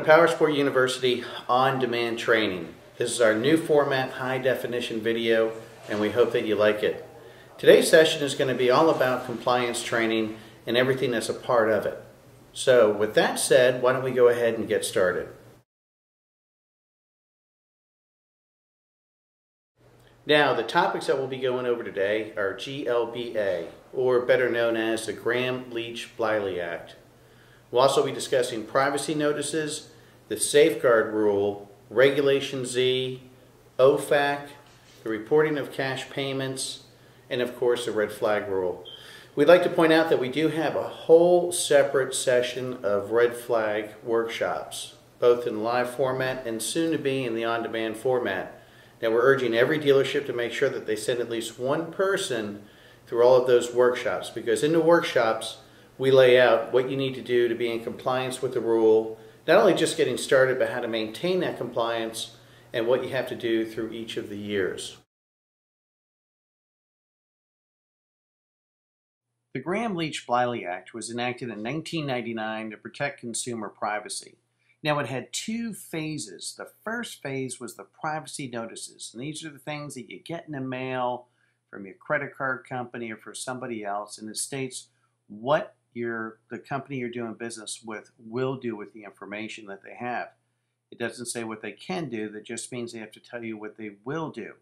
PowerSport University on-demand training. This is our new format, high definition video, and we hope that you like it. Today's session is going to be all about compliance training and everything that's a part of it. So with that said, why don't we go ahead and get started. Now, the topics that we'll be going over today are GLBA, or better known as the Gramm-Leach-Bliley Act. We'll also be discussing privacy notices, the Safeguard Rule, Regulation Z, OFAC, the reporting of cash payments, and of course the red flag rule. We'd like to point out that we do have a whole separate session of red flag workshops, both in live format and soon to be in the on-demand format. Now we're urging every dealership to make sure that they send at least one person through all of those workshops, because in the workshops we lay out what you need to do to be in compliance with the rule, not only just getting started, but how to maintain that compliance and what you have to do through each of the years. The Gramm-Leach-Bliley Act was enacted in 1999 to protect consumer privacy. Now, it had two phases. The first phase was the privacy notices, and these are the things that you get in the mail from your credit card company or for somebody else, and it states what the company you're doing business with will do with the information that they have. It doesn't say what they can do, that just means they have to tell you what they will do.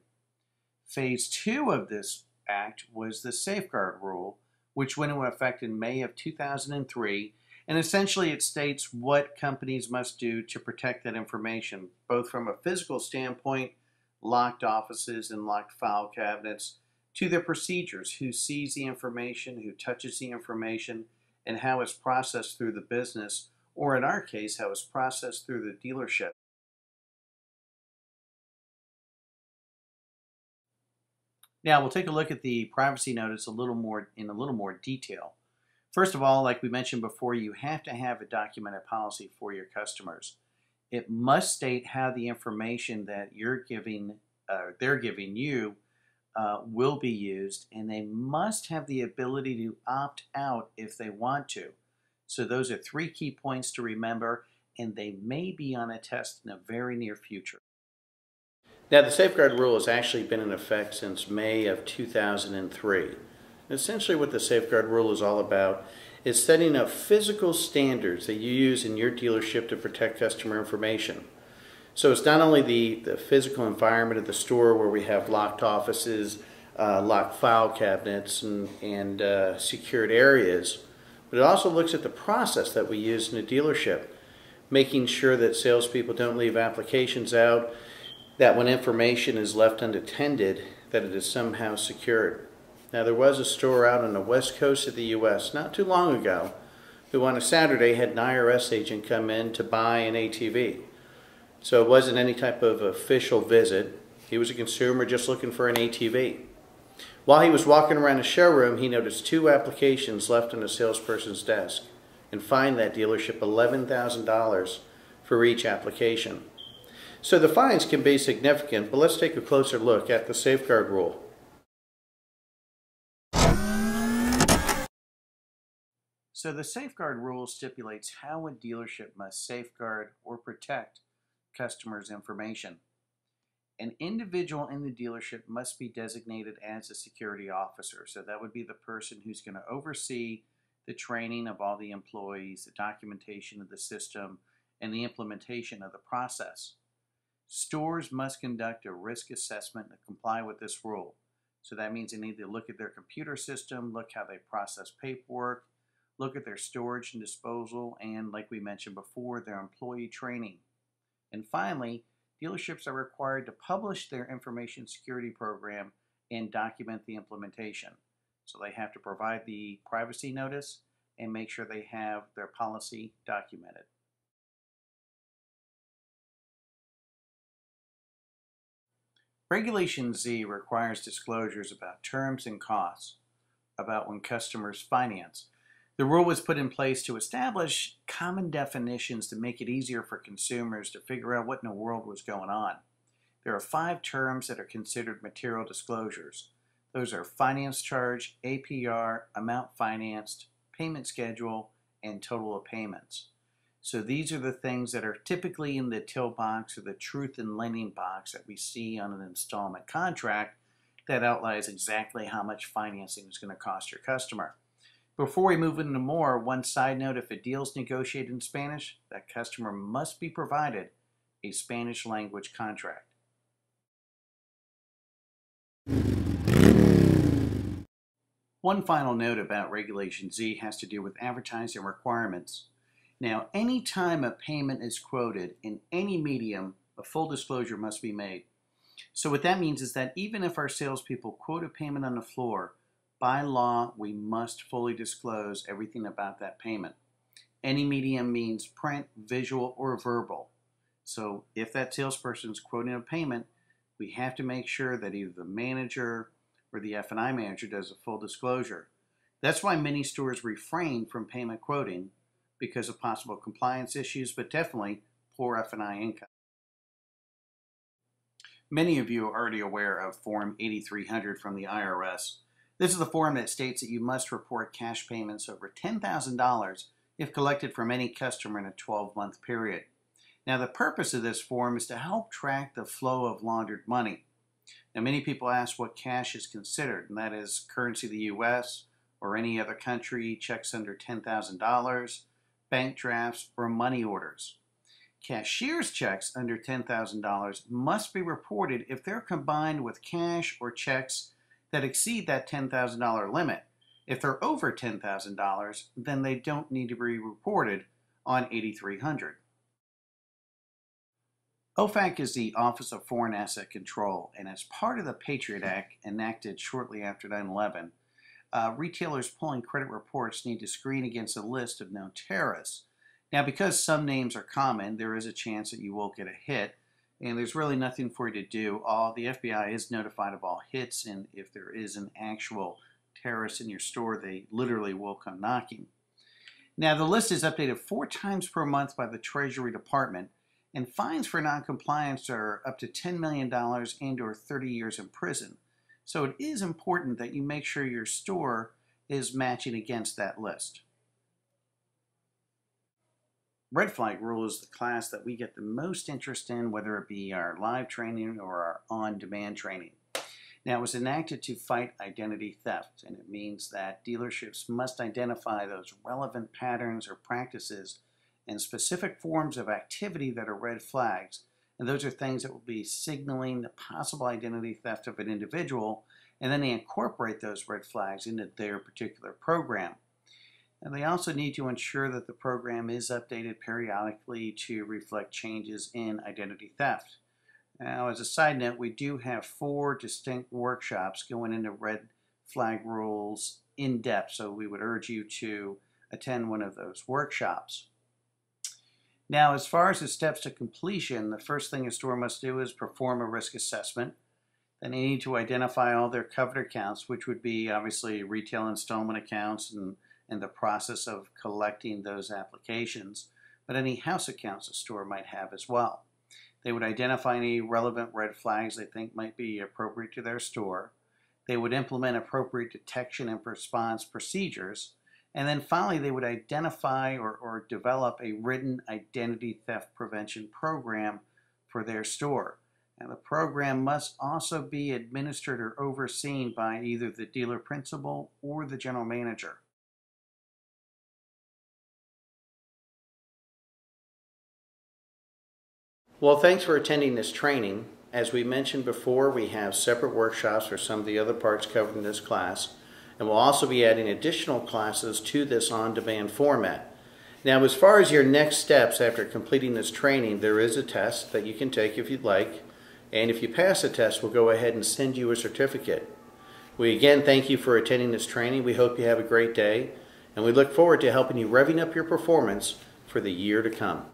Phase 2 of this act was the Safeguard Rule, which went into effect in May of 2003, and essentially it states what companies must do to protect that information, both from a physical standpoint, locked offices and locked file cabinets, to their procedures, who sees the information, who touches the information, and how it's processed through the business, or in our case, how it's processed through the dealership. Now we'll take a look at the privacy notice in a little more detail. First of all, like we mentioned before, you have to have a documented policy for your customers. It must state how the information that they're giving you will be used, and they must have the ability to opt out if they want to. So those are 3 key points to remember, and they may be on a test in the very near future. Now, the Safeguard Rule has actually been in effect since May of 2003. Essentially what the Safeguard Rule is all about is setting up physical standards that you use in your dealership to protect customer information. So it's not only the physical environment of the store where we have locked offices, locked file cabinets, and secured areas, but it also looks at the process that we use in a dealership, making sure that salespeople don't leave applications out, that when information is left unattended, that it is somehow secured. Now, there was a store out on the west coast of the U.S. not too long ago who on a Saturday had an IRS agent come in to buy an ATV. So it wasn't any type of official visit. He was a consumer just looking for an ATV. While he was walking around the showroom, he noticed 2 applications left on the salesperson's desk and fined that dealership $11,000 for each application. So the fines can be significant, but let's take a closer look at the Safeguard Rule. So the Safeguard Rule stipulates how a dealership must safeguard or protect customers' information. An individual in the dealership must be designated as a security officer. So that would be the person who's going to oversee the training of all the employees, the documentation of the system, and the implementation of the process. Stores must conduct a risk assessment to comply with this rule. So that means they need to look at their computer system, look how they process paperwork, look at their storage and disposal, and like we mentioned before, their employee training. And finally, dealerships are required to publish their information security program and document the implementation. So they have to provide the privacy notice and make sure they have their policy documented. Regulation Z requires disclosures about terms and costs, about when customers finance. The rule was put in place to establish common definitions to make it easier for consumers to figure out what in the world was going on. There are 5 terms that are considered material disclosures. Those are finance charge, APR, amount financed, payment schedule, and total of payments. So these are the things that are typically in the till box or the truth in lending box that we see on an installment contract that outlines exactly how much financing is going to cost your customer. Before we move into more, one side note: if a deal is negotiated in Spanish, that customer must be provided a Spanish language contract. One final note about Regulation Z has to do with advertising requirements. Now, anytime a payment is quoted in any medium, a full disclosure must be made. So what that means is that even if our salespeople quote a payment on the floor, by law, we must fully disclose everything about that payment. Any medium means print, visual, or verbal. So if that salesperson is quoting a payment, we have to make sure that either the manager or the F&I manager does a full disclosure. That's why many stores refrain from payment quoting, because of possible compliance issues, but definitely poor F&I income. Many of you are already aware of Form 8300 from the IRS. This is the form that states that you must report cash payments over $10,000 if collected from any customer in a 12-month period. Now, the purpose of this form is to help track the flow of laundered money. Now, many people ask what cash is considered, and that is currency of the U.S. or any other country, checks under $10,000, bank drafts, or money orders. Cashier's checks under $10,000 must be reported if they're combined with cash or checks that exceed that $10,000 limit. If they're over $10,000, then they don't need to be reported on 8300. OFAC is the Office of Foreign Asset Control, and as part of the Patriot Act enacted shortly after 9/11, retailers pulling credit reports need to screen against a list of known terrorists. Now, because some names are common, there is a chance that you will get a hit, and there's really nothing for you to do. The FBI is notified of all hits, and if there is an actual terrorist in your store, they literally will come knocking. Now, the list is updated 4 times per month by the Treasury Department, and fines for noncompliance are up to $10 million and or 30 years in prison. So it is important that you make sure your store is matching against that list. Red flag rule is the class that we get the most interest in, whether it be our live training or our on-demand training. Now, it was enacted to fight identity theft, and it means that dealerships must identify those relevant patterns or practices and specific forms of activity that are red flags. And those are things that will be signaling the possible identity theft of an individual, and then they incorporate those red flags into their particular program. And they also need to ensure that the program is updated periodically to reflect changes in identity theft. Now, as a side note, we do have 4 distinct workshops going into red flag rules in depth, so we would urge you to attend one of those workshops. Now, as far as the steps to completion, the first thing a store must do is perform a risk assessment. Then they need to identify all their covered accounts, which would be obviously retail installment accounts and the process of collecting those applications, but any house accounts a store might have as well. They would identify any relevant red flags they think might be appropriate to their store. They would implement appropriate detection and response procedures. And then finally, they would identify or develop a written identity theft prevention program for their store. And the program must also be administered or overseen by either the dealer principal or the general manager. Well, thanks for attending this training. As we mentioned before, we have separate workshops for some of the other parts covered in this class. And we'll also be adding additional classes to this on-demand format. Now, as far as your next steps after completing this training, there is a test that you can take if you'd like. And if you pass the test, we'll go ahead and send you a certificate. We again thank you for attending this training. We hope you have a great day. And we look forward to helping you revving up your performance for the year to come.